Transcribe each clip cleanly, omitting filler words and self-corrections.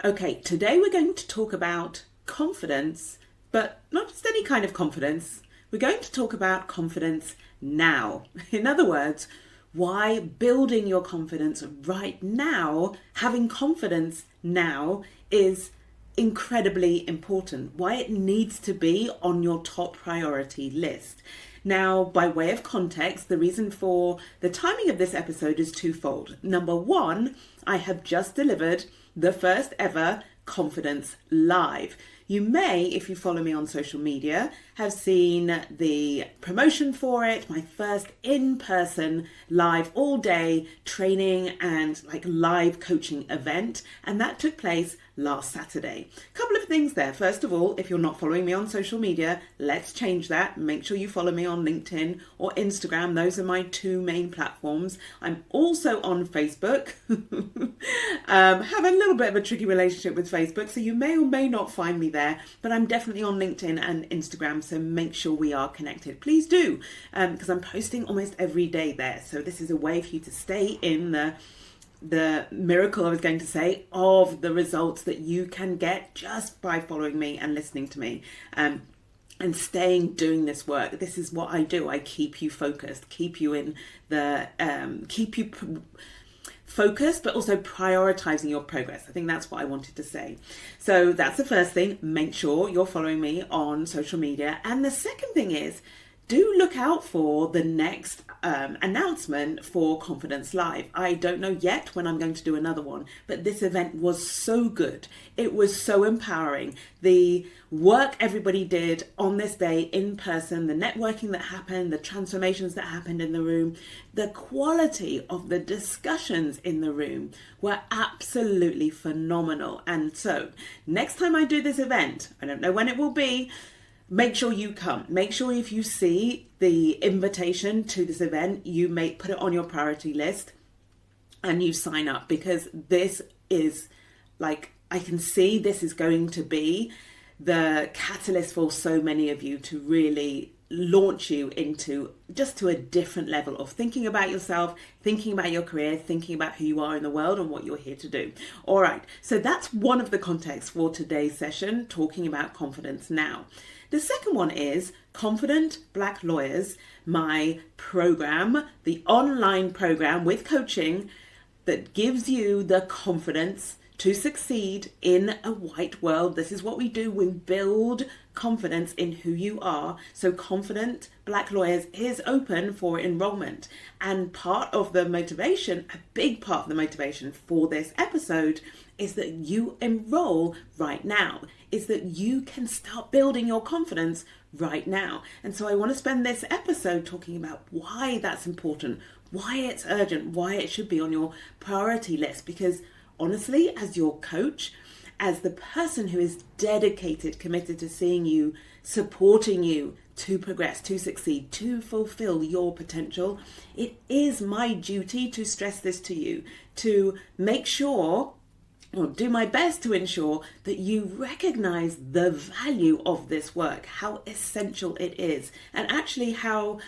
Okay, today we're going to talk about confidence, but not just any kind of confidence. We're going to talk about confidence now. In other words, why building your confidence right now, having confidence now, is incredibly important. Why it needs to be on your top priority list. Now, by way of context, the reason for the timing of this episode is twofold. Number one, I have just delivered the first ever Confidence Live. You may, if you follow me on social media, have seen the promotion for it, my first in-person live all day training and live coaching event. And that took place last Saturday. A couple of things there. First of all, if you're not following me on social media, let's change that. Make sure you follow me on LinkedIn or Instagram. Those are my two main platforms. I'm also on Facebook. Have a little bit of a tricky relationship with Facebook, so you may or may not find me there, but I'm definitely on LinkedIn and Instagram, so make sure we are connected. Please do, because I'm posting almost every day there. So this is a way for you to stay in the miracle, I was going to say, of the results that you can get just by following me and listening to me. And staying doing this work. This is what I do. I keep you focused, keep you in the, focused, but also prioritizing your progress. I think that's what I wanted to say. So that's the first thing. Make sure you're following me on social media. And the second thing is, do look out for the next announcement for Confidence Live. I don't know yet when I'm going to do another one, but this event was so good. It was so empowering. The work everybody did on this day in person, the networking that happened, the transformations that happened in the room, the quality of the discussions in the room were absolutely phenomenal. And so next time I do this event, I don't know when it will be, make sure you come. Make sure if you see the invitation to this event, you put it on your priority list and you sign up, because this is I can see this is going to be the catalyst for so many of you to really launch you into just to a different level of thinking about yourself, thinking about your career, thinking about who you are in the world and what you're here to do. All right, so that's one of the contexts for today's session, talking about confidence now. The second one is Confident Black Lawyers, my program, the online program with coaching that gives you the confidence to succeed in a white world. This is what we do. We build confidence in who you are. So Confident Black Lawyers is open for enrollment. And part of the motivation, a big part of the motivation for this episode, is that you enroll right now, is that you can start building your confidence right now. And so I want to spend this episode talking about why that's important, why it's urgent, why it should be on your priority list. Because honestly, as your coach, as the person who is dedicated, committed to seeing you, supporting you to progress, to succeed, to fulfill your potential, it is my duty to stress this to you, to make sure, or do my best to ensure that you recognize the value of this work, how essential it is, and actually how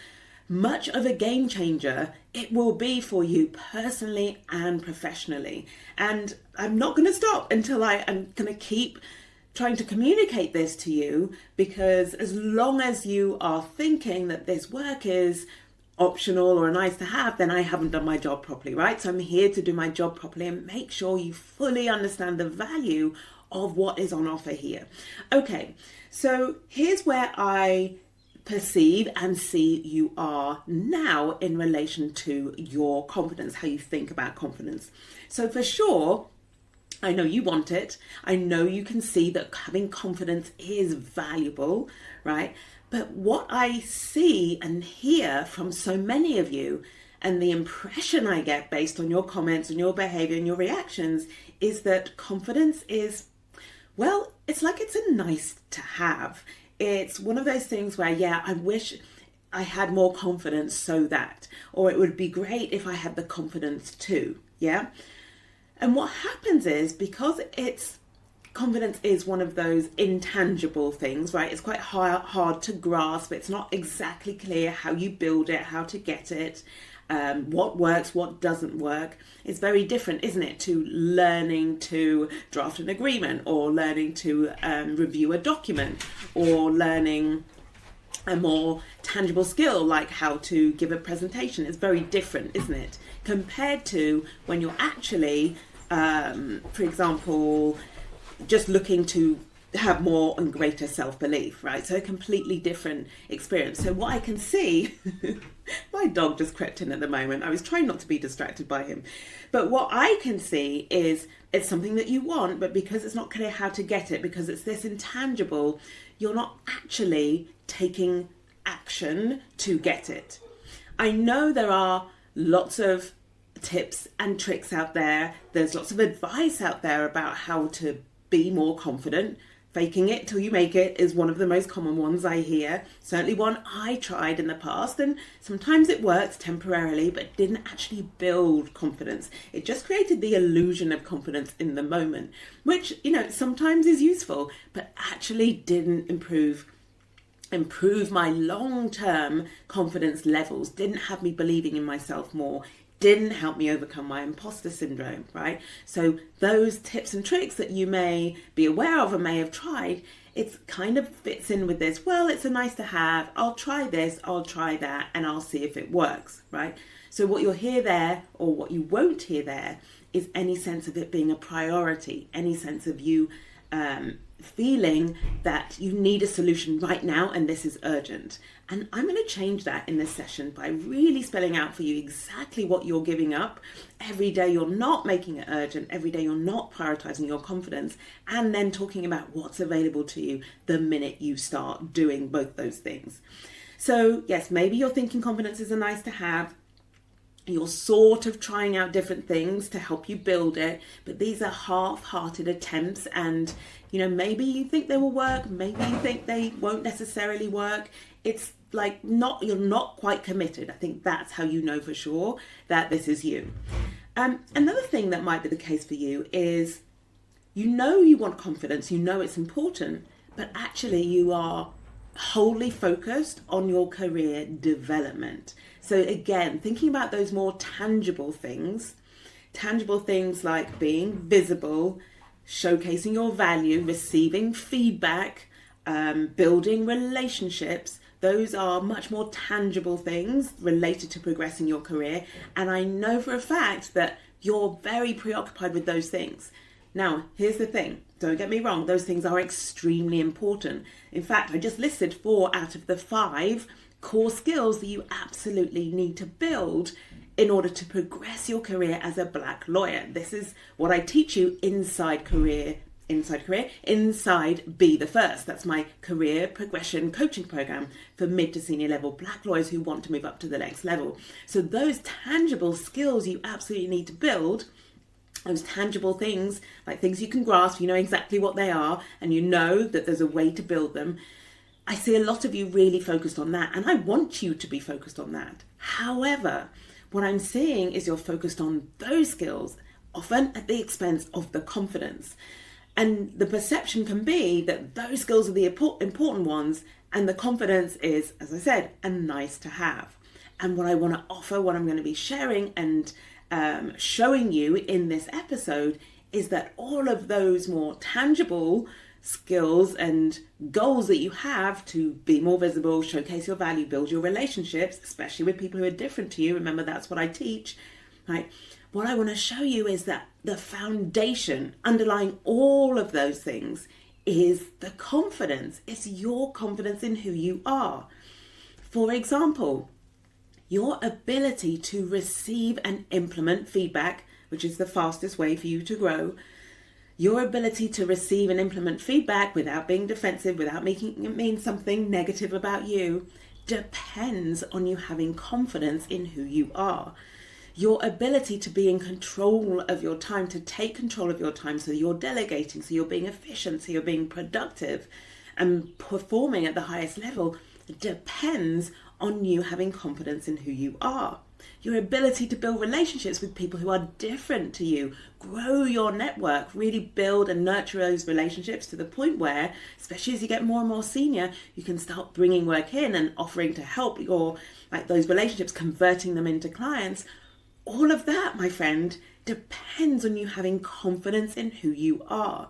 much of a game changer it will be for you personally and professionally. And I'm not going to stop until I am going to keep trying to communicate this to you, because as long as you are thinking that this work is optional or nice to have, then I haven't done my job properly, right? So I'm here to do my job properly and make sure you fully understand the value of what is on offer here. Okay, so here's where I perceive and see you are now in relation to your confidence, how you think about confidence. So for sure, I know you want it. I know you can see that having confidence is valuable, right? But what I see and hear from so many of you, and the impression I get based on your comments and your behavior and your reactions, is that confidence is, well, it's like it's a nice to have. It's one of those things where, yeah, I wish I had more confidence so that, or it would be great if I had the confidence too, yeah? And what happens is, because confidence is one of those intangible things, right? It's quite hard to grasp. It's not exactly clear how you build it, how to get it. what works, what doesn't work. It's very different, isn't it, to learning to draft an agreement, or learning to review a document, or learning a more tangible skill like how to give a presentation. Is very different, isn't it, compared to when you're actually, for example, just looking to have more and greater self-belief, right? So a completely different experience. So what I can see, my dog just crept in at the moment. I was trying not to be distracted by him. But what I can see is it's something that you want, but because it's not clear how to get it, because it's this intangible, you're not actually taking action to get it. I know there are lots of tips and tricks out there. There's lots of advice out there about how to be more confident. Faking it till you make it is one of the most common ones I hear. Certainly one I tried in the past, and sometimes it worked temporarily, but didn't actually build confidence. It just created the illusion of confidence in the moment, which, sometimes is useful, but actually didn't improve my long-term confidence levels, didn't have me believing in myself more, didn't help me overcome my imposter syndrome, right? So those tips and tricks that you may be aware of or may have tried, it kind of fits in with this. Well, it's a nice to have. I'll try this, I'll try that, and I'll see if it works, right? So what you'll hear there, or what you won't hear there, is any sense of it being a priority, any sense of you feeling that you need a solution right now and this is urgent. And I'm going to change that in this session by really spelling out for you exactly what you're giving up every day you're not making it urgent, every day you're not prioritizing your confidence, and then talking about what's available to you the minute you start doing both those things. So yes, maybe you're thinking confidence is a nice to have. You're sort of trying out different things to help you build it, but these are half-hearted attempts, and maybe you think they will work, maybe you think they won't necessarily work. It's like you're not quite committed. I think that's how you know for sure that this is you. Another thing that might be the case for you is you want confidence, it's important, but actually you are wholly focused on your career development. So again, thinking about those more tangible things like being visible, showcasing your value, receiving feedback, building relationships. Those are much more tangible things related to progressing your career. And I know for a fact that you're very preoccupied with those things. Now, here's the thing. Don't get me wrong. Those things are extremely important. In fact, I just listed 4 out of the 5 core skills that you absolutely need to build in order to progress your career as a Black lawyer. This is what I teach you inside Be the First. That's my career progression coaching program for mid to senior level Black lawyers who want to move up to the next level. So those tangible skills you absolutely need to build, those tangible things, like things you can grasp, you know exactly what they are, and you know that there's a way to build them. I see a lot of you really focused on that, and I want you to be focused on that. However, what I'm seeing is you're focused on those skills, often at the expense of the confidence. And the perception can be that those skills are the important ones, and the confidence is, as I said, a nice to have. And what I want to offer, what I'm going to be sharing and showing you in this episode, is that all of those more tangible skills and goals that you have to be more visible, showcase your value, build your relationships, especially with people who are different to you. Remember, that's what I teach, right? What I want to show you is that the foundation underlying all of those things is the confidence. It's your confidence in who you are. For example, your ability to receive and implement feedback, which is the fastest way for you to grow. Your ability to receive and implement feedback without being defensive, without making it mean something negative about you, depends on you having confidence in who you are. Your ability to be in control of your time, to take control of your time, so you're delegating, so you're being efficient, so you're being productive and performing at the highest level, depends on you having confidence in who you are. Your ability to build relationships with people who are different to you, grow your network, really build and nurture those relationships to the point where, especially as you get more and more senior, you can start bringing work in and offering to help those relationships, converting them into clients. All of that, my friend, depends on you having confidence in who you are.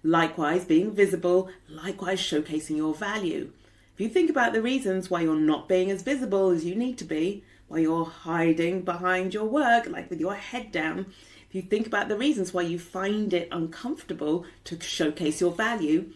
Likewise, being visible, likewise showcasing your value. If you think about the reasons why you're not being as visible as you need to be, why you're hiding behind your work, like with your head down, if you think about the reasons why you find it uncomfortable to showcase your value,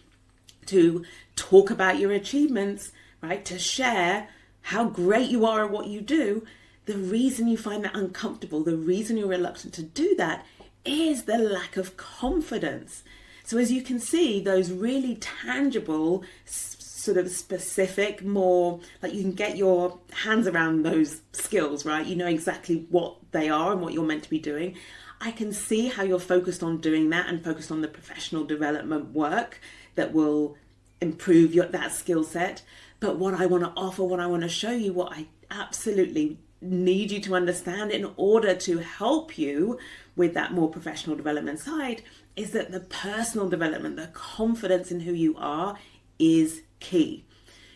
to talk about your achievements, right, to share how great you are at what you do, the reason you find that uncomfortable, the reason you're reluctant to do that is the lack of confidence. So as you can see, those really tangible, sort of specific, more like you can get your hands around those skills, right? You know exactly what they are and what you're meant to be doing. I can see how you're focused on doing that and focused on the professional development work that will improve that skill set. But what I want to offer, what I want to show you, what I absolutely need you to understand in order to help you with that more professional development side is that the personal development, the confidence in who you are is key.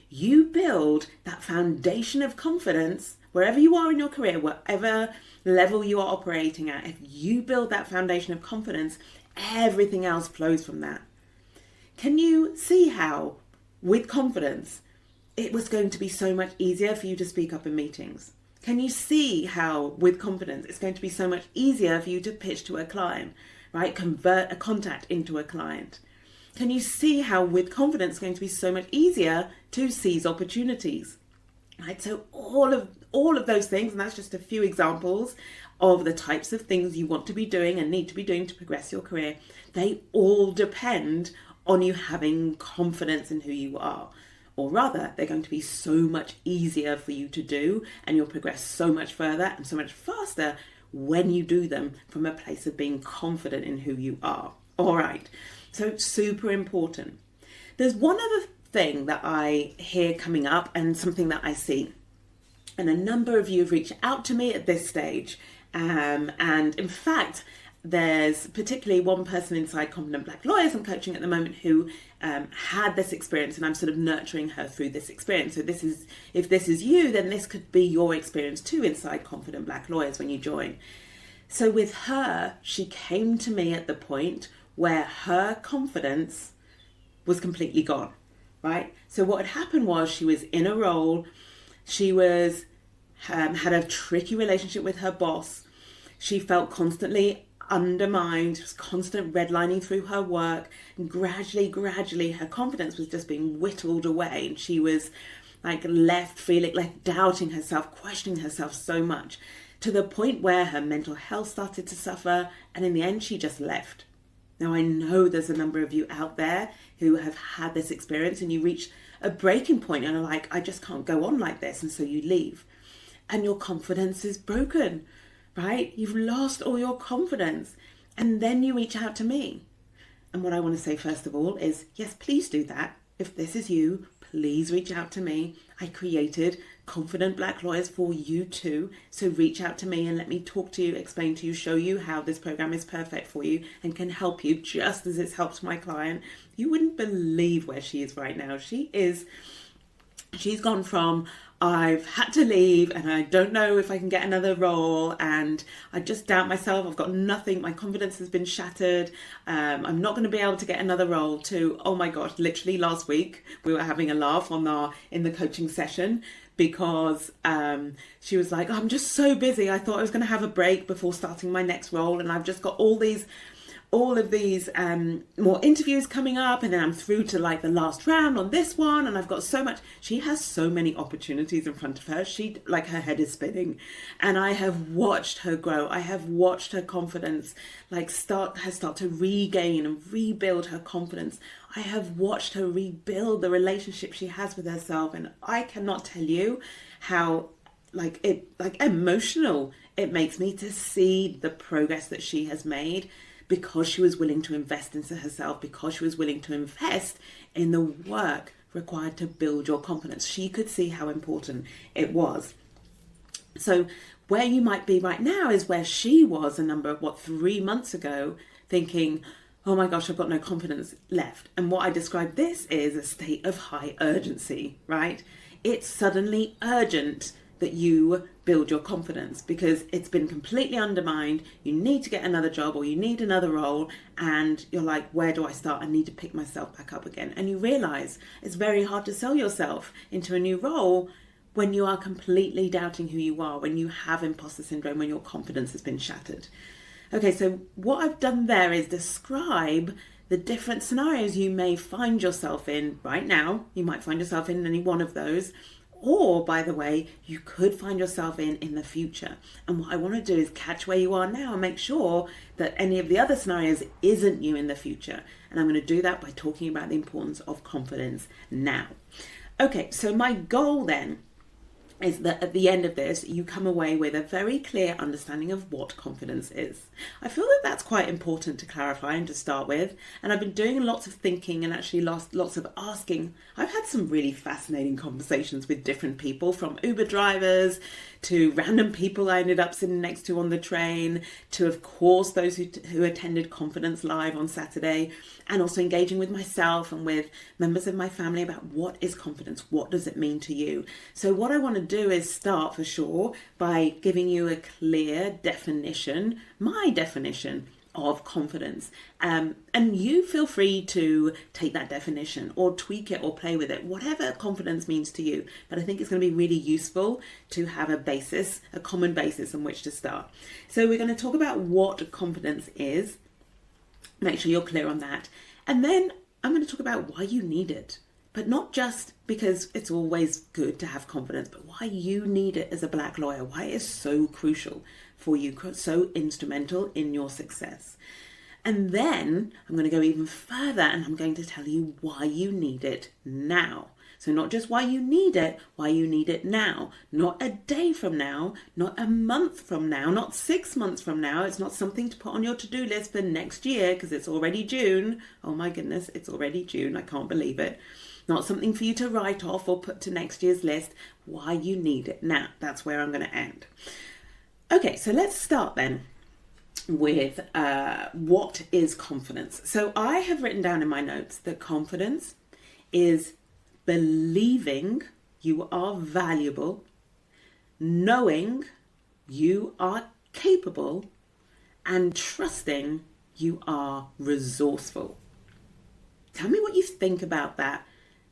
You build that foundation of confidence wherever you are in your career, whatever level you are operating at. If you build that foundation of confidence, everything else flows from that. Can you see how, with confidence, it was going to be so much easier for you to speak up in meetings? Can you see how, with confidence, it's going to be so much easier for you to pitch to a client, right? Convert a contact into a client. Can you see how, with confidence, it's going to be so much easier to seize opportunities, right? So all of those things, and that's just a few examples of the types of things you want to be doing and need to be doing to progress your career. They all depend on you having confidence in who you are. Or rather, they're going to be so much easier for you to do, and you'll progress so much further and so much faster when you do them from a place of being confident in who you are. All right, so super important. There's one other thing that I hear coming up and something that I see. And a number of you have reached out to me at this stage. And in fact, there's particularly one person inside Confident Black Lawyers I'm coaching at the moment who had this experience, and I'm sort of nurturing her through this experience. So if this is you, then this could be your experience too inside Confident Black Lawyers when you join. So with her, she came to me at the point where her confidence was completely gone, right? So what had happened was she was in a role, she was had a tricky relationship with her boss, she felt constantly undermined, was constant redlining through her work, and gradually her confidence was just being whittled away, and she was left doubting herself, questioning herself so much, to the point where her mental health started to suffer, and in the end she just left. Now I know there's a number of you out there who have had this experience, and you reach a breaking point and are like, I just can't go on like this, and so you leave and your confidence is broken, right? You've lost all your confidence, and then you reach out to me. And what I want to say first of all is, yes, please do that. If this is you, please reach out to me. I created Confident Black Lawyers for you too. So reach out to me and let me talk to you, explain to you, show you how this program is perfect for you and can help you just as it's helped my client. You wouldn't believe where she is right now. She's gone from, I've had to leave and I don't know if I can get another role and I just doubt myself, I've got nothing, my confidence has been shattered, I'm not going to be able to get another role, to, oh my gosh, literally last week we were having a laugh in the coaching session because she was like, oh, I'm just so busy, I thought I was going to have a break before starting my next role, and I've just got all of these more interviews coming up, and then I'm through to the last round on this one, and I've got so much. She has so many opportunities in front of her. She her head is spinning, and I have watched her grow. I have watched her confidence start to regain and rebuild her confidence. I have watched her rebuild the relationship she has with herself, and I cannot tell you how emotional it makes me to see the progress that she has made, because she was willing to invest into herself, because she was willing to invest in the work required to build your confidence. She could see how important it was. So Where you might be right now is where she was 3 months ago, thinking, oh my gosh, I've got no confidence left. And what I describe this is a state of high urgency, right? It's suddenly urgent that you build your confidence because it's been completely undermined. You need to get another job or you need another role, and you're like, where do I start? I need to pick myself back up again. And you realize it's very hard to sell yourself into a new role when you are completely doubting who you are, when you have imposter syndrome, when your confidence has been shattered. Okay, so what I've done there is describe the different scenarios you may find yourself in right now. You might find yourself in any one of those. Or, by the way, you could find yourself in the future. And what I want to do is catch where you are now and make sure that any of the other scenarios isn't you in the future. And I'm going to do that by talking about the importance of confidence now. Okay, so my goal then is that at the end of this, you come away with a very clear understanding of what confidence is. I feel that that's quite important to clarify and to start with. And I've been doing lots of thinking and actually lots of asking. I've had some really fascinating conversations with different people, from Uber drivers to random people I ended up sitting next to on the train, to, of course, those who attended Confidence Live on Saturday, and also engaging with myself and with members of my family about what is confidence, what does it mean to you. So what I want to do is start for sure by giving you a clear definition, my definition of confidence. And you feel free to take that definition or tweak it or play with it, whatever confidence means to you. But I think it's going to be really useful to have a basis, a common basis on which to start. So we're going to talk about what confidence is. Make sure you're clear on that. And then I'm going to talk about why you need it. But not just because it's always good to have confidence, but why you need it as a Black lawyer, why it is so crucial for you, so instrumental in your success. And then I'm going to go even further and I'm going to tell you why you need it now. So not just why you need it now, not a day from now, not a month from now, not 6 months from now. It's not something to put on your to-do list for next year because it's already June. Oh my goodness, it's already June. I can't believe it. Not something for you to write off or put to next year's list. Why you need it now. That's where I'm going to end. Okay, so let's start then with what is confidence. So I have written down in my notes that confidence is believing you are valuable, knowing you are capable, and trusting you are resourceful. Tell me what you think about that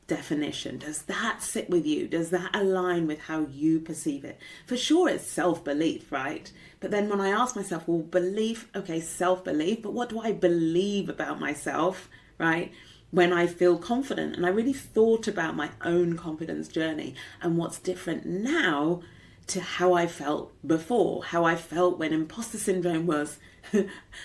definition. Does that sit with you? Does that align with how you perceive it? For sure it's self-belief, right? But then when I ask myself, well, belief, okay, self-belief, but what do I believe about myself, right? When I feel confident. And I really thought about my own confidence journey and what's different now to how I felt before, how I felt when imposter syndrome was,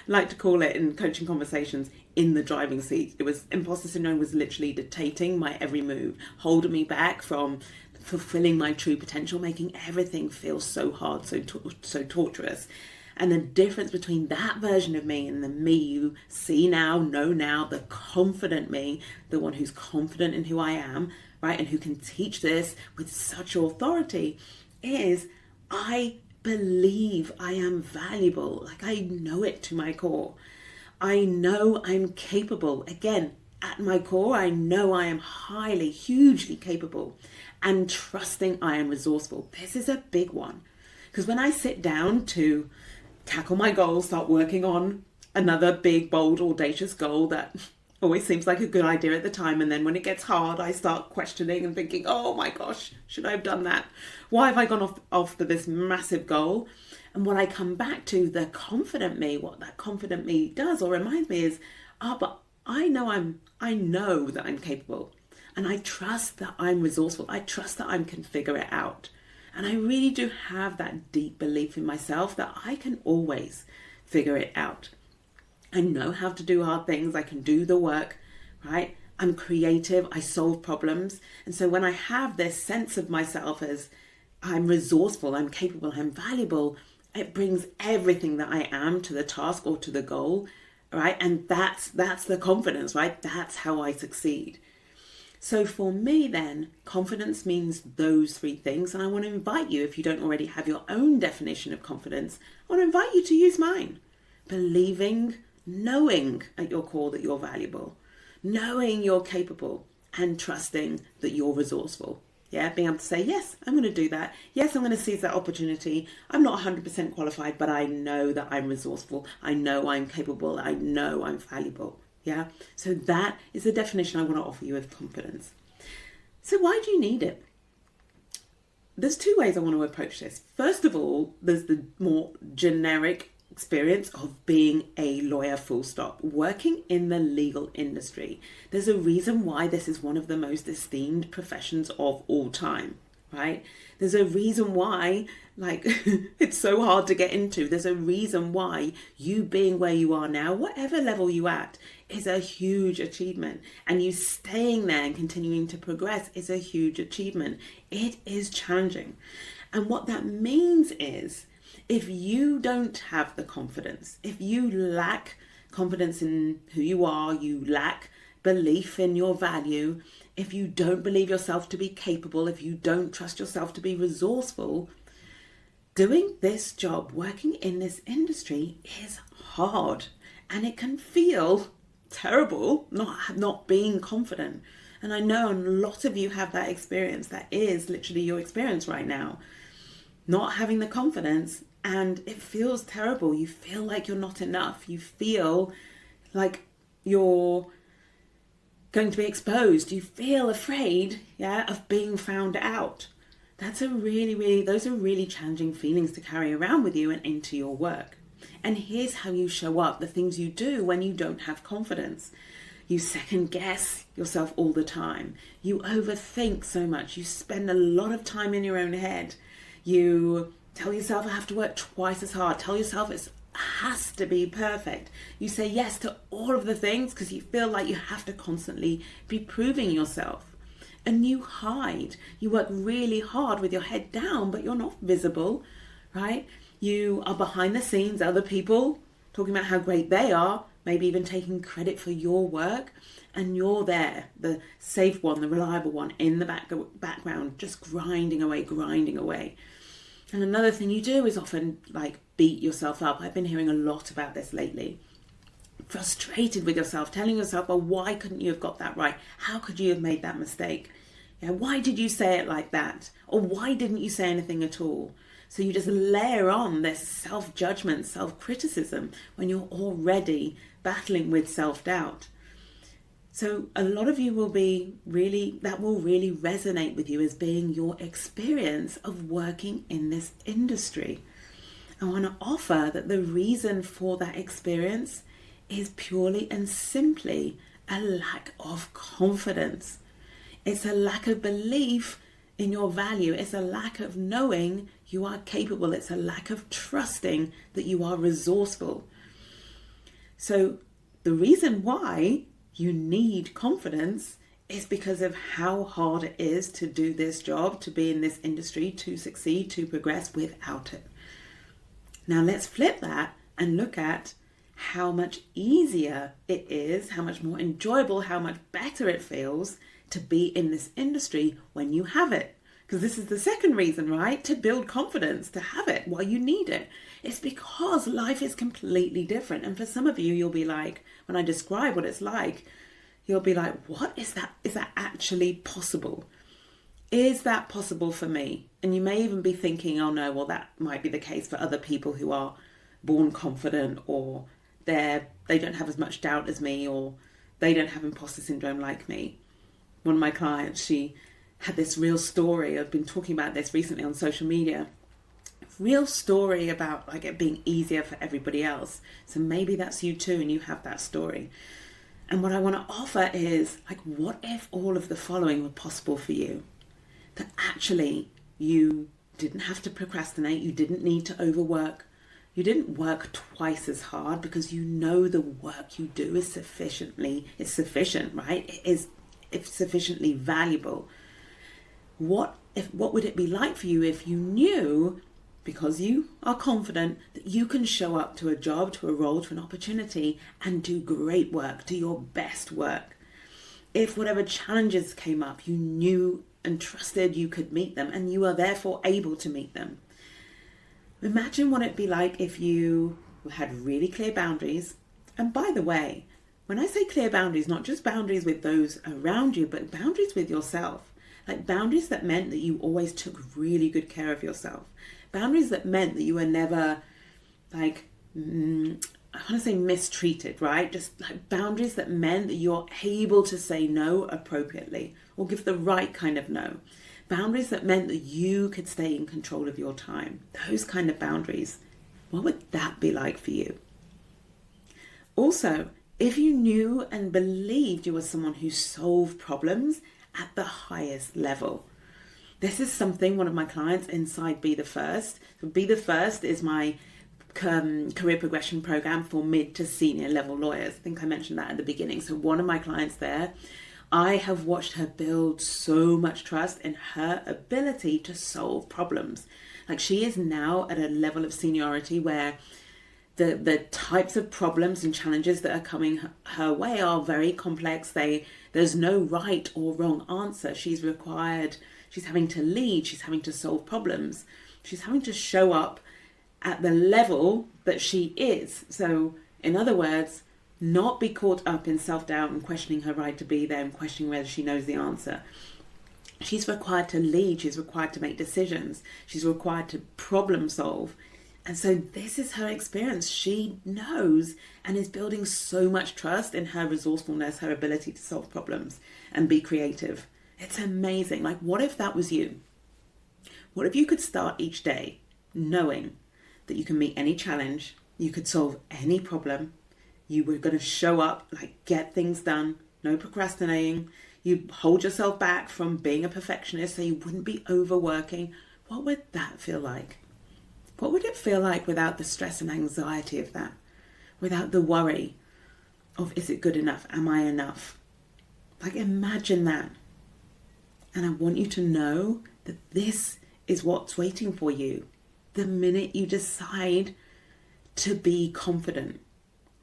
like to call it in coaching conversations, in the driving seat. Imposter syndrome was literally dictating my every move, holding me back from fulfilling my true potential, making everything feel so hard, so torturous. And the difference between that version of me and the me you see now, know now, the confident me, the one who's confident in who I am, right, and who can teach this with such authority, is I believe I am valuable. Like, I know it to my core. I know I'm capable. Again, at my core, I know I am highly, hugely capable, and trusting I am resourceful. This is a big one, because when I sit down to tackle my goals, start working on another big, bold, audacious goal that always seems like a good idea at the time, and then when it gets hard, I start questioning and thinking, oh my gosh, should I have done that? Why have I gone off to this massive goal? And what I come back to, the confident me, what that confident me does or reminds me is, but I know that I'm capable, and I trust that I'm resourceful. I trust that I can figure it out. And I really do have that deep belief in myself that I can always figure it out. I know how to do hard things. I can do the work, right? I'm creative. I solve problems. And so when I have this sense of myself as I'm resourceful, I'm capable, I'm valuable, it brings everything that I am to the task or to the goal, right? And that's the confidence, right? That's how I succeed. So for me then, confidence means those three things. And I want to invite you, if you don't already have your own definition of confidence, I want to invite you to use mine. Believing, knowing at your core that you're valuable, knowing you're capable, and trusting that you're resourceful. Yeah, being able to say, yes, I'm going to do that. Yes, I'm going to seize that opportunity. I'm not 100% qualified, but I know that I'm resourceful. I know I'm capable. I know I'm valuable. Yeah, so that is the definition I want to offer you of confidence. So why do you need it? There's two ways I want to approach this. First of all, there's the more generic experience of being a lawyer, full stop, working in the legal industry. There's a reason why this is one of the most esteemed professions of all time, right? There's a reason why, it's so hard to get into. There's a reason why you being where you are now, whatever level you're at, is a huge achievement. And you staying there and continuing to progress is a huge achievement. It is challenging. And what that means is, if you don't have the confidence, if you lack confidence in who you are, you lack belief in your value, if you don't believe yourself to be capable, if you don't trust yourself to be resourceful, doing this job, working in this industry is hard, and it can feel terrible not being confident. And I know a lot of you have that experience. That is literally your experience right now. Not having the confidence, and it feels terrible. You feel like you're not enough. You feel like you're going to be exposed. You feel afraid, of being found out. Those are really challenging feelings to carry around with you and into your work. And here's how you show up, the things you do when you don't have confidence. You second guess yourself all the time. You overthink so much. You spend a lot of time in your own head. You tell yourself I have to work twice as hard. Tell yourself it has to be perfect. You say yes to all of the things because you feel like you have to constantly be proving yourself. And you hide. You work really hard with your head down, but you're not visible, right? You are behind the scenes, other people talking about how great they are, maybe even taking credit for your work. And you're there, the safe one, the reliable one, in the background, just grinding away. And another thing you do is often beat yourself up. I've been hearing a lot about this lately. Frustrated with yourself, telling yourself, well, why couldn't you have got that right? How could you have made that mistake? Why did you say it like that? Or why didn't you say anything at all? So you just layer on this self-judgment, self-criticism when you're already battling with self-doubt. So a lot of you will really resonate with you as being your experience of working in this industry. I want to offer that the reason for that experience is purely and simply a lack of confidence. It's a lack of belief in your value. It's a lack of knowing you are capable. It's a lack of trusting that you are resourceful. So the reason why you need confidence is because of how hard it is to do this job, to be in this industry, to succeed, to progress without it. Now let's flip that and look at how much easier it is, how much more enjoyable, how much better it feels to be in this industry when you have it. Because this is the second reason, right? To build confidence, to have it while you need it. It's because life is completely different. And for some of you, you'll be like, when I describe what it's like, you'll be like, what is that? Is that actually possible? Is that possible for me? And you may even be thinking, oh no, well, that might be the case for other people who are born confident, or they don't have as much doubt as me, or they don't have imposter syndrome like me. One of my clients, she had this real story. I've been talking about this recently on social media. Real story about it being easier for everybody else. So maybe that's you too, and you have that story. And what I want to offer is, what if all of the following were possible for you? That actually you didn't have to procrastinate, you didn't need to overwork, you didn't work twice as hard because you know the work you do is sufficient, right? It's sufficiently valuable. What would it be like for you if you knew, because you are confident, that you can show up to a job, to a role, to an opportunity and do great work, do your best work? If whatever challenges came up, you knew and trusted you could meet them, and you are therefore able to meet them. Imagine what it'd be like if you had really clear boundaries. And by the way, when I say clear boundaries, not just boundaries with those around you, but boundaries with yourself. Like boundaries that meant that you always took really good care of yourself. Boundaries that meant that you were never like, I want to say mistreated, right? Just like boundaries that meant that you're able to say no appropriately or give the right kind of no. Boundaries that meant that you could stay in control of your time. Those kind of boundaries. What would that be like for you? Also, if you knew and believed you were someone who solved problems at the highest level. This is something one of my clients inside Be the First. So Be the First is my career progression program for mid to senior level lawyers. I think I mentioned that at the beginning. So one of my clients there, I have watched her build so much trust in her ability to solve problems. Like she is now at a level of seniority where the types of problems and challenges that are coming her way are very complex. There's no right or wrong answer. She's having to lead, she's having to solve problems. She's having to show up at the level that she is. So in other words, not be caught up in self-doubt and questioning her right to be there and questioning whether she knows the answer. She's required to lead, she's required to make decisions, she's required to problem solve. And so this is her experience. She knows and is building so much trust in her resourcefulness, her ability to solve problems and be creative. It's amazing. Like, what if that was you? What if you could start each day knowing that you can meet any challenge, you could solve any problem, you were going to show up, like get things done, no procrastinating, you hold yourself back from being a perfectionist so you wouldn't be overworking. What would that feel like? What would it feel like without the stress and anxiety of that? Without the worry of, is it good enough? Am I enough? Like, imagine that. And I want you to know that this is what's waiting for you. The minute you decide to be confident,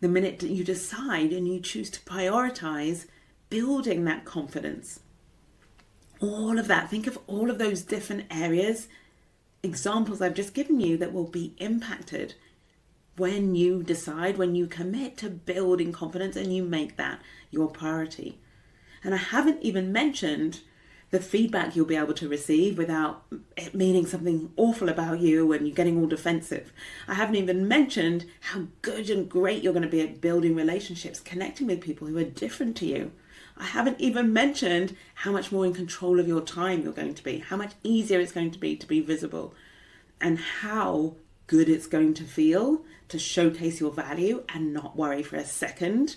the minute that you decide and you choose to prioritize building that confidence, all of that, think of all of those different areas, examples I've just given you that will be impacted when you decide, when you commit to building confidence and you make that your priority. And I haven't even mentioned the feedback you'll be able to receive without it meaning something awful about you and you getting all defensive. I haven't even mentioned how good and great you're going to be at building relationships, connecting with people who are different to you. I haven't even mentioned how much more in control of your time you're going to be, how much easier it's going to be visible, and how good it's going to feel to showcase your value and not worry for a second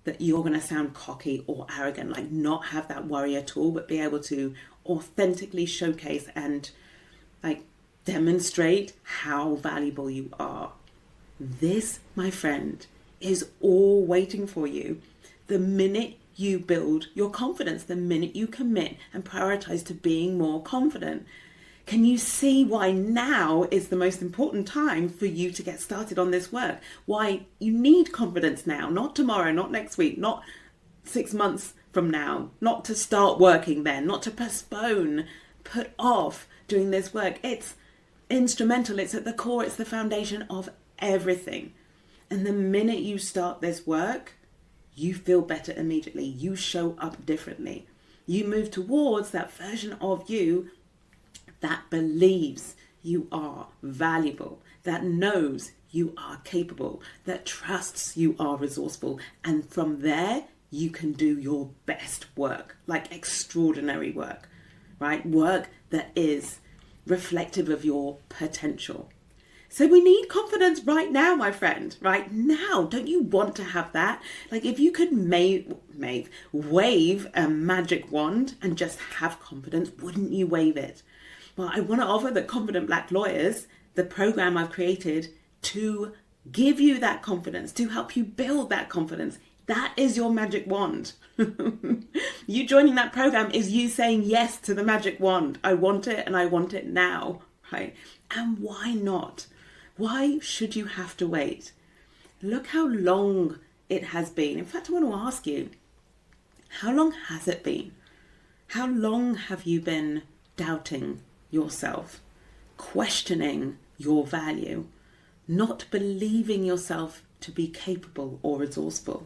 that you're going to sound cocky or arrogant, like not have that worry at all, but be able to authentically showcase and like demonstrate how valuable you are. This, my friend, is all waiting for you the minute you build your confidence, the minute you commit and prioritize to being more confident. Can you see why now is the most important time for you to get started on this work? Why you need confidence now, not tomorrow, not next week, not 6 months from now, not to start working then, not to postpone, put off doing this work. It's instrumental, it's at the core, it's the foundation of everything. And the minute you start this work, you feel better immediately. You show up differently. You move towards that version of you that believes you are valuable, that knows you are capable, that trusts you are resourceful. And from there, you can do your best work, like extraordinary work, right? Work that is reflective of your potential. So we need confidence right now, my friend, right now. Don't you want to have that? Like if you could wave a magic wand and just have confidence, wouldn't you wave it? Well, I want to offer the Confident Black Lawyers, the program I've created to give you that confidence, to help you build that confidence. That is your magic wand. You joining that program is you saying yes to the magic wand. I want it and I want it now, right? And why not? Why should you have to wait? Look how long it has been. In fact, I want to ask you, How long has it been? How long have you been doubting yourself, questioning your value, not believing yourself to be capable or resourceful?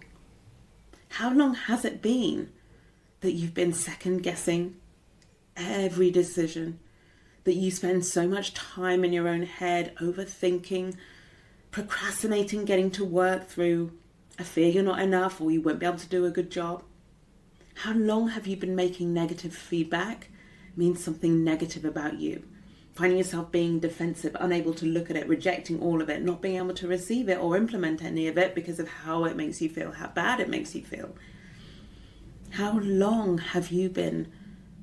How long has it been that you've been second guessing every decision, that you spend so much time in your own head, overthinking, procrastinating getting to work through a fear you're not enough or you won't be able to do a good job? How long have you been making negative feedback mean something negative about you? Finding yourself being defensive, unable to look at it, rejecting all of it, not being able to receive it or implement any of it because of how it makes you feel, how bad it makes you feel. How long have you been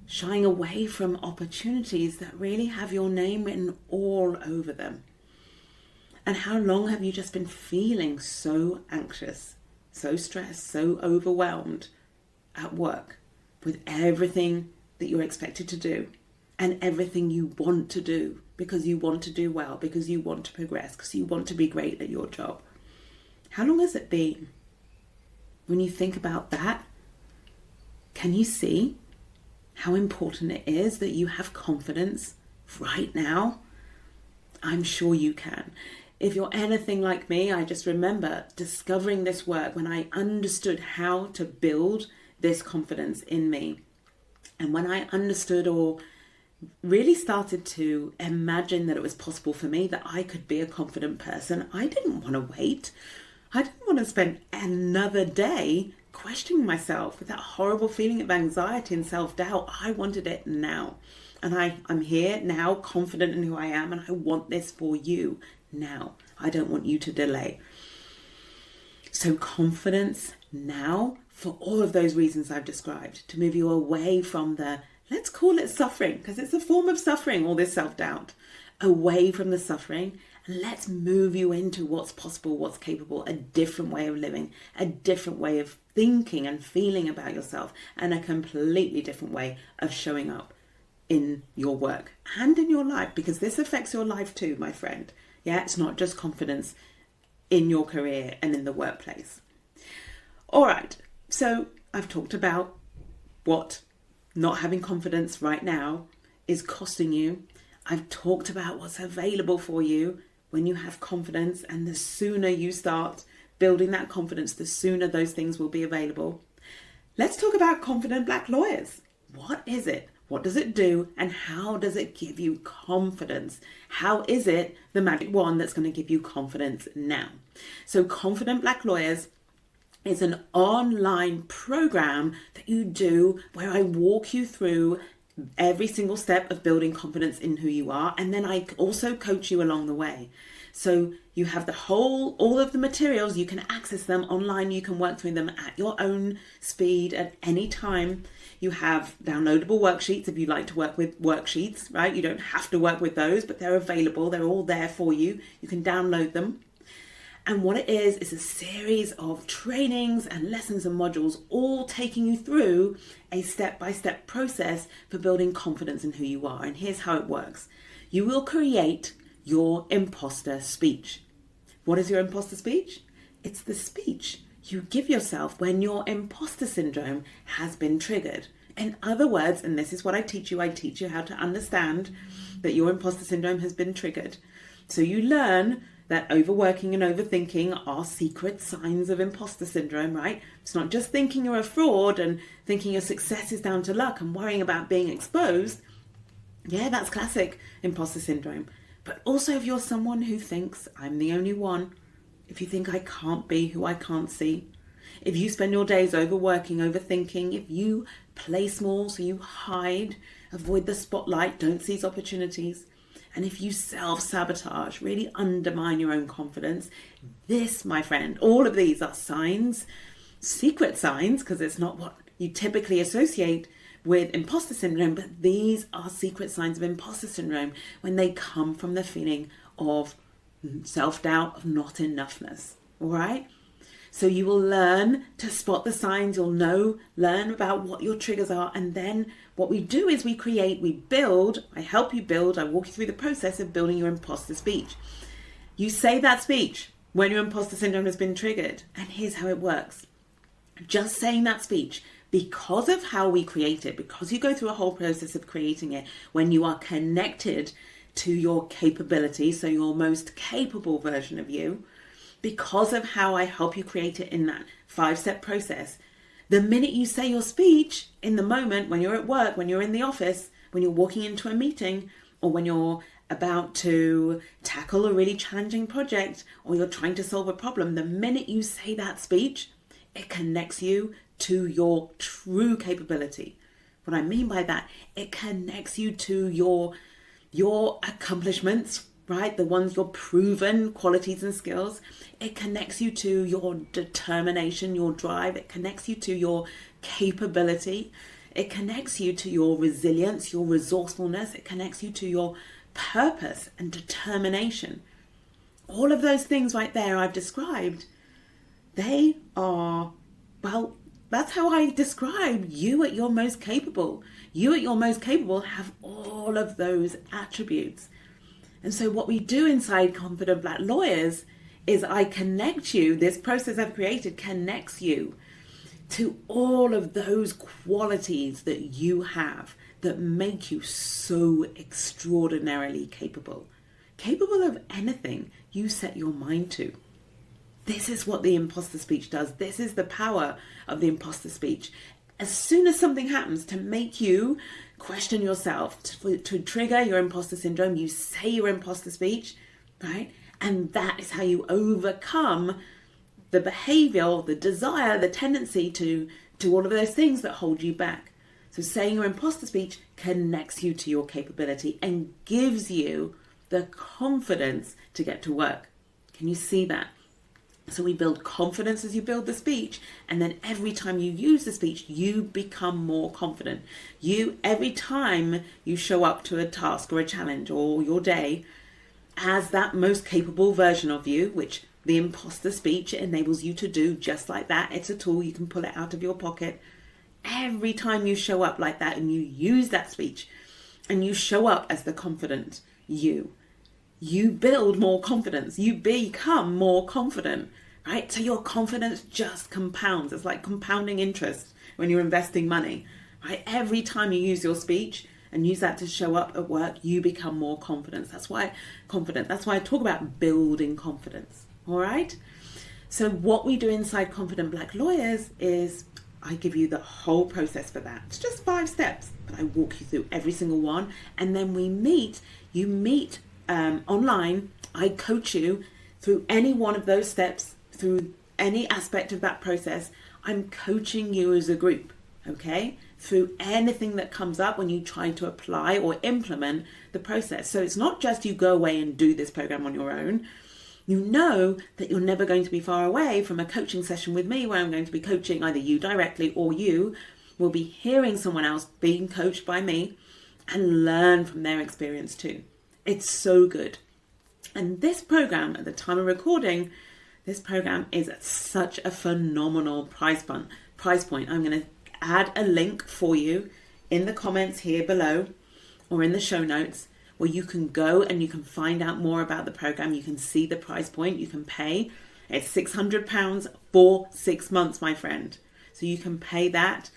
shying away from opportunities that really have your name written all over them? And how long have you just been feeling so anxious, so stressed, so overwhelmed at work with everything that you're expected to do and everything you want to do because you want to do well, because you want to progress, because you want to be great at your job? How long has it been? When you think about that, can you see how important it is that you have confidence right now? I'm sure you can. If you're anything like me, I just remember discovering this work when I understood how to build this confidence in me. And when I understood or really started to imagine that it was possible for me, that I could be a confident person, I didn't want to wait. I didn't want to spend another day questioning myself with that horrible feeling of anxiety and self-doubt. I wanted it now. And I'm here now, confident in who I am, and I want this for you now. I don't want you to delay. So confidence now, for all of those reasons I've described, to move you away from the, let's call it suffering, because it's a form of suffering, all this self-doubt, away from the suffering, and let's move you into what's possible, what's capable, a different way of living, a different way of thinking and feeling about yourself, and a completely different way of showing up in your work and in your life, because this affects your life too, my friend. Yeah, it's not just confidence in your career and in the workplace. All right, so I've talked about what not having confidence right now is costing you. I've talked about what's available for you when you have confidence, and the sooner you start building that confidence, the sooner those things will be available. Let's talk about confident Black lawyers. What is it? What does it do? And how does it give you confidence? How is it the magic wand that's going to give you confidence now? So Confident Black Lawyers is an online program that you do where I walk you through every single step of building confidence in who you are. And then I also coach you along the way. So you have all of the materials, you can access them online, you can work through them at your own speed at any time. You have downloadable worksheets if you like to work with worksheets, right? You don't have to work with those, but they're available. They're all there for you. You can download them. And what it is a series of trainings and lessons and modules, all taking you through a step-by-step process for building confidence in who you are. And here's how it works. You will create your imposter speech. What is your imposter speech? It's the speech you give yourself when your imposter syndrome has been triggered. In other words, and this is what I teach you how to understand that your imposter syndrome has been triggered. So you learn that overworking and overthinking are secret signs of imposter syndrome, right? It's not just thinking you're a fraud and thinking your success is down to luck and worrying about being exposed. Yeah, that's classic imposter syndrome. But also if you're someone who thinks I'm the only one, if you think I can't be who I can't see, if you spend your days overworking, overthinking, if you play small so you hide, avoid the spotlight, don't seize opportunities, and if you self-sabotage, really undermine your own confidence, this, my friend, all of these are signs, secret signs, because it's not what you typically associate with imposter syndrome, but these are secret signs of imposter syndrome when they come from the feeling of self-doubt, of not enoughness, all right? So you will learn to spot the signs, you'll learn about what your triggers are, and then what we do is we build, I help you build, I walk you through the process of building your imposter speech. You say that speech when your imposter syndrome has been triggered, and here's how it works. Just saying that speech because of how we create it, because you go through a whole process of creating it, when you are connected to your capability, so your most capable version of you, because of how I help you create it in that 5-step process, the minute you say your speech in the moment, when you're at work, when you're in the office, when you're walking into a meeting, or when you're about to tackle a really challenging project, or you're trying to solve a problem, the minute you say that speech, it connects you to your true capability. What I mean by that, it connects you to your accomplishments, right? The ones, your proven qualities and skills. It connects you to your determination, your drive. It connects you to your capability. It connects you to your resilience, your resourcefulness. It connects you to your purpose and determination. All of those things right there I've described, they are, well, that's how I describe you at your most capable. You at your most capable have all of those attributes. And so what we do inside Confident Black Lawyers is I connect you, this process I've created connects you to all of those qualities that you have that make you so extraordinarily capable. Capable of anything you set your mind to. This is what the imposter speech does. This is the power of the imposter speech. As soon as something happens to make you question yourself, to trigger your imposter syndrome, you say your imposter speech, right? And that is how you overcome the behavior, the desire, the tendency to all of those things that hold you back. So saying your imposter speech connects you to your capability and gives you the confidence to get to work. Can you see that? So we build confidence as you build the speech, and then every time you use the speech, you become more confident. Every time you show up to a task or a challenge or your day as that most capable version of you, which the imposter speech enables you to do just like that. It's a tool, you can pull it out of your pocket. Every time you show up like that and you use that speech and you show up as the confident you build more confidence. You become more confident, right? So your confidence just compounds. It's like compounding interest when you're investing money, right? Every time you use your speech and use that to show up at work, you become more confident. That's why I talk about building confidence, all right? So what we do inside Confident Black Lawyers is I give you the whole process for that. It's just 5 steps, but I walk you through every single one. And then you meet online. I coach you through any one of those steps, through any aspect of that process. I'm coaching you as a group, okay? Through anything that comes up when you try to apply or implement the process. So it's not just you go away and do this program on your own. You know that you're never going to be far away from a coaching session with me where I'm going to be coaching either you directly or you will be hearing someone else being coached by me and learn from their experience too. It's so good. And this program, at the time of recording, this program is at such a phenomenal price point. I'm going to add a link for you in the comments here below or in the show notes where you can go and you can find out more about the program. You can see the price point. You can pay. It's £600 for 6 months, my friend. So you can pay that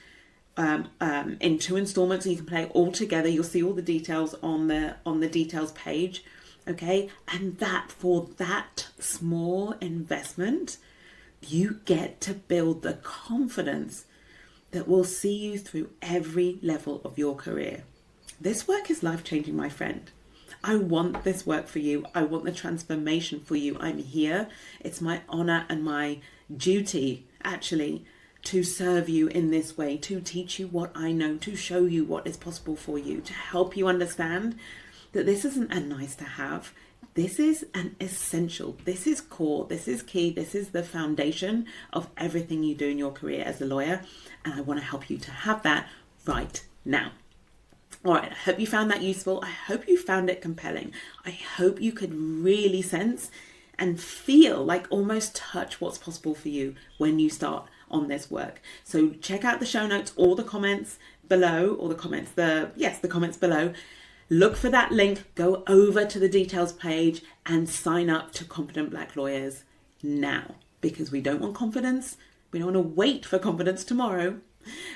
in 2 installments, and you can pay all together. You'll see all the details on the details page, okay? And that for that small investment, you get to build the confidence that will see you through every level of your career. This work is life-changing, my friend. I want this work for you. I want the transformation for you. I'm here. It's my honor and my duty, actually, to serve you in this way, to teach you what I know, to show you what is possible for you, to help you understand that this isn't a nice to have. This is an essential. This is core. This is key. This is the foundation of everything you do in your career as a lawyer. And I want to help you to have that right now. All right, I hope you found that useful. I hope you found it compelling. I hope you could really sense and feel, like almost touch what's possible for you when you start on this work. So check out the show notes or the comments below, or the comments below. Look for that link, go over to the details page and sign up to Confident Black Lawyers now, because we don't want confidence. We don't want to wait for confidence tomorrow.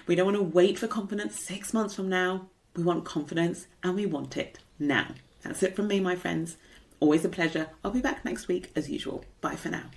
We don't want to wait for confidence 6 months from now. We want confidence and we want it now. That's it from me, my friends. Always a pleasure. I'll be back next week as usual. Bye for now.